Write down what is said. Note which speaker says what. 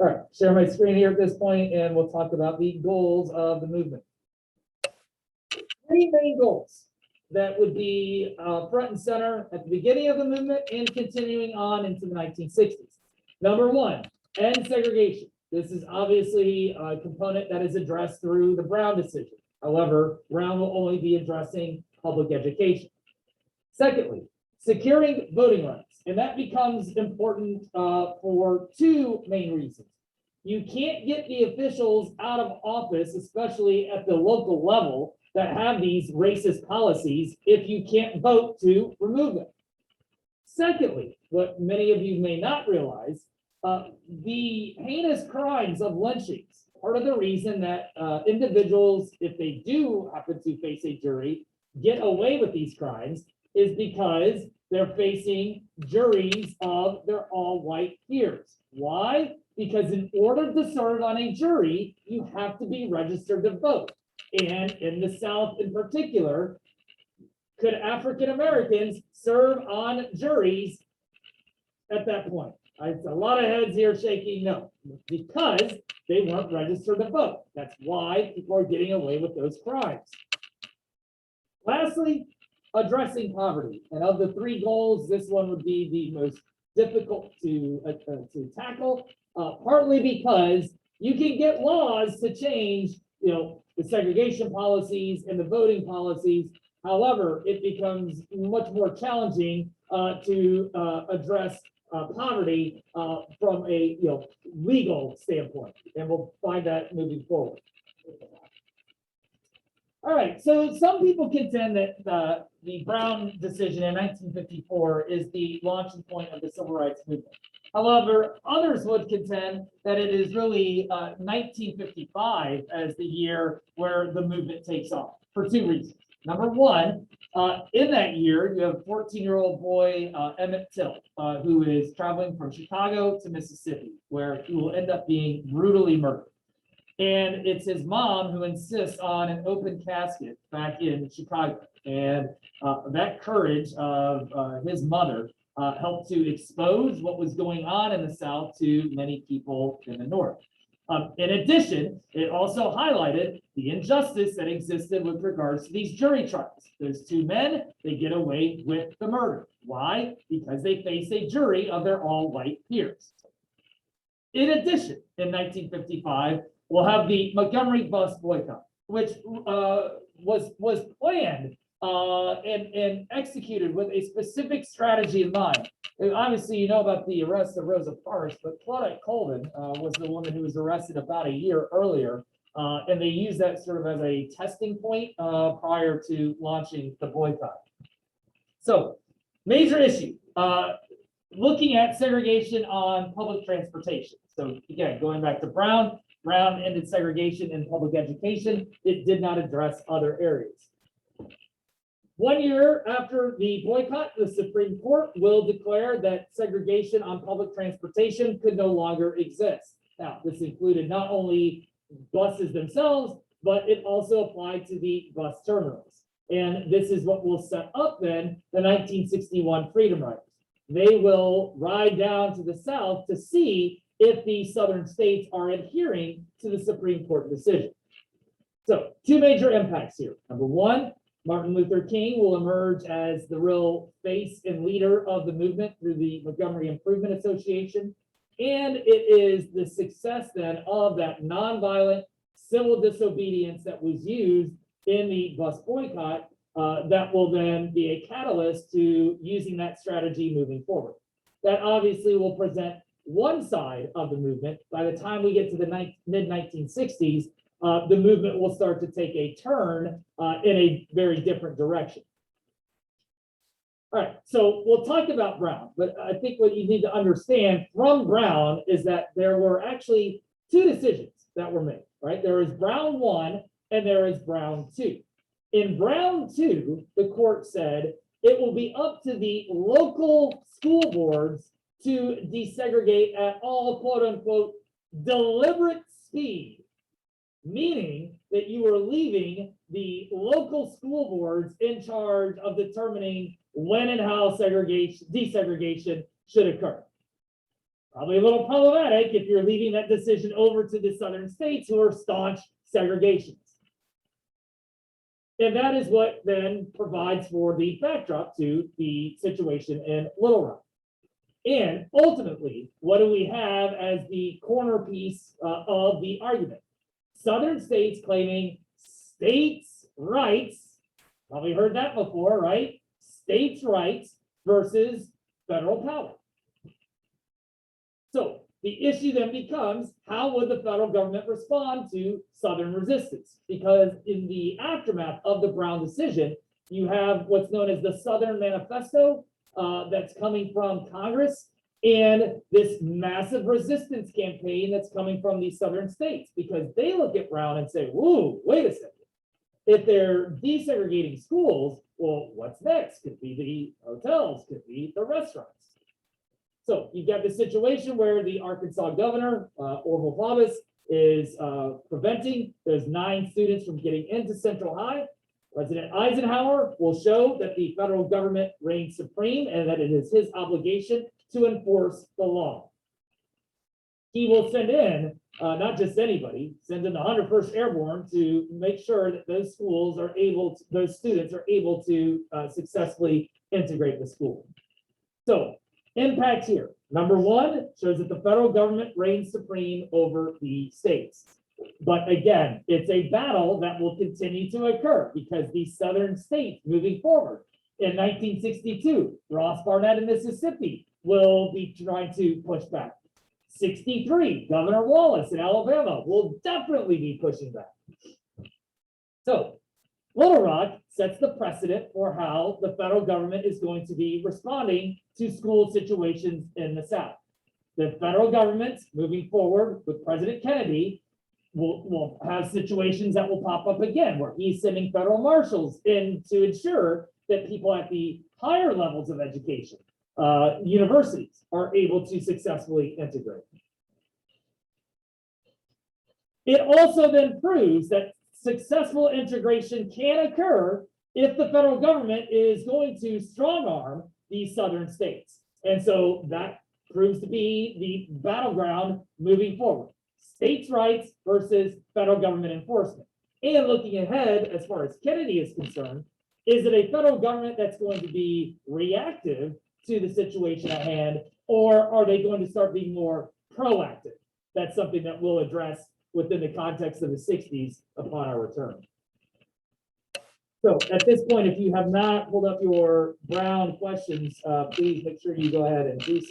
Speaker 1: All right, share my screen here at this point, and we'll talk about the goals of the movement. Three main goals that would be front and center at the beginning of the movement and continuing on into the 1960s. Number one, end segregation. This is obviously a component that is addressed through the Brown decision. However, Brown will only be addressing public education. Secondly, securing voting rights. And that becomes important for two main reasons. You can't get the officials out of office, especially at the local level, that have these racist policies if you can't vote to remove them. Secondly, what many of you may not realize, the heinous crimes of lynchings, part of the reason that individuals, if they do happen to face a jury, get away with these crimes is because they're facing juries of their all-white peers. Why? Because in order to serve on a jury, you have to be registered to vote. And in the South in particular, could African Americans serve on juries at that point? It's a lot of heads here shaking no, because they weren't registered to vote. That's why people are getting away with those crimes. Lastly, addressing poverty. And of the three goals, this one would be the most difficult to tackle, partly because you can get laws to change, the segregation policies and the voting policies. However, it becomes much more challenging to address poverty from a legal standpoint, and we'll find that moving forward. All right, so some people contend that the Brown decision in 1954 is the launching point of the civil rights movement. However, others would contend that it is really 1955 as the year where the movement takes off for two reasons. Number one, in that year, you have a 14-year-old boy, Emmett Till, who is traveling from Chicago to Mississippi, where he will end up being brutally murdered. And it's his mom who insists on an open casket back in Chicago. And that courage of his mother helped to expose what was going on in the South to many people in the North. In addition, it also highlighted the injustice that existed with regards to these jury trials. Those two men, they get away with the murder. Why? Because they face a jury of their all-white peers. In addition, in 1955, we'll have the Montgomery bus boycott, which was planned and executed with a specific strategy in mind. And obviously, you know about the arrest of Rosa Parks, but Claudette Colvin was the woman who was arrested about a year earlier, and they used that sort of as a testing point prior to launching the boycott. So, major issue, looking at segregation on public transportation. So again, going back to Brown ended segregation in public education. It did not address other areas. 1 year after the boycott, the Supreme Court will declare that segregation on public transportation could no longer exist. Now, this included not only buses themselves, but it also applied to the bus terminals. And this is what will set up then the 1961 Freedom Riders. They will ride down to the South to see if the Southern states are adhering to the Supreme Court decision. So, two major impacts here. Number one, Martin Luther King will emerge as the real face and leader of the movement through the Montgomery Improvement Association. And it is the success then of that nonviolent civil disobedience that was used in the bus boycott that will then be a catalyst to using that strategy moving forward. That obviously will present one side of the movement. By the time we get to the mid-1960s, the movement will start to take a turn in a very different direction. All right, so we'll talk about Brown, but I think what you need to understand from Brown is that there were actually two decisions that were made, right? There is Brown 1 and there is Brown 2. In Brown 2, the court said it will be up to the local school boards to desegregate at all quote unquote deliberate speed, meaning that you are leaving the local school boards in charge of determining when and how desegregation should occur. probably a little problematic if you're leaving that decision over to the southern states who are staunch segregationists. And that is what then provides for the backdrop to the situation in Little Rock. And ultimately, what do we have as the corner piece of the argument? Southern states claiming states' rights, probably heard that before, right? States' rights versus federal power. So the issue then becomes, how would the federal government respond to Southern resistance? Because in the aftermath of the Brown decision, you have what's known as the Southern Manifesto that's coming from Congress, and this massive resistance campaign that's coming from these Southern states, because they look at Brown and say, whoa, wait a second. If they're desegregating schools, well, what's next? Could be the hotels, could be the restaurants. So you've got the situation where the Arkansas governor, Orville Faubus, is preventing those 9 students from getting into Central High. President Eisenhower will show that the federal government reigns supreme and that it is his obligation to enforce the law. He will send in, not just anybody, send in the 101st Airborne to make sure that those schools are able to, those students are able to successfully integrate the school. So impact here. Number 1 shows that the federal government reigns supreme over the states. But again, it's a battle that will continue to occur because these southern states moving forward. In 1962, Ross Barnett in Mississippi will be trying to push back. 63, Governor Wallace in Alabama will definitely be pushing back. So Little Rock sets the precedent for how the federal government is going to be responding to school situations in the South. The federal government moving forward with President Kennedy will have situations that will pop up again, where he's sending federal marshals in to ensure that people at the higher levels of education, universities, are able to successfully integrate. It also then proves that successful integration can occur if the federal government is going to strong arm these southern states. And so that proves to be the battleground moving forward. States' rights versus federal government enforcement. And looking ahead, as far as Kennedy is concerned, is it a federal government that's going to be reactive to the situation at hand, or are they going to start being more proactive? That's something that we'll address within the context of the 60s upon our return. So at this point, if you have not pulled up your Brown questions, please make sure you go ahead and do so.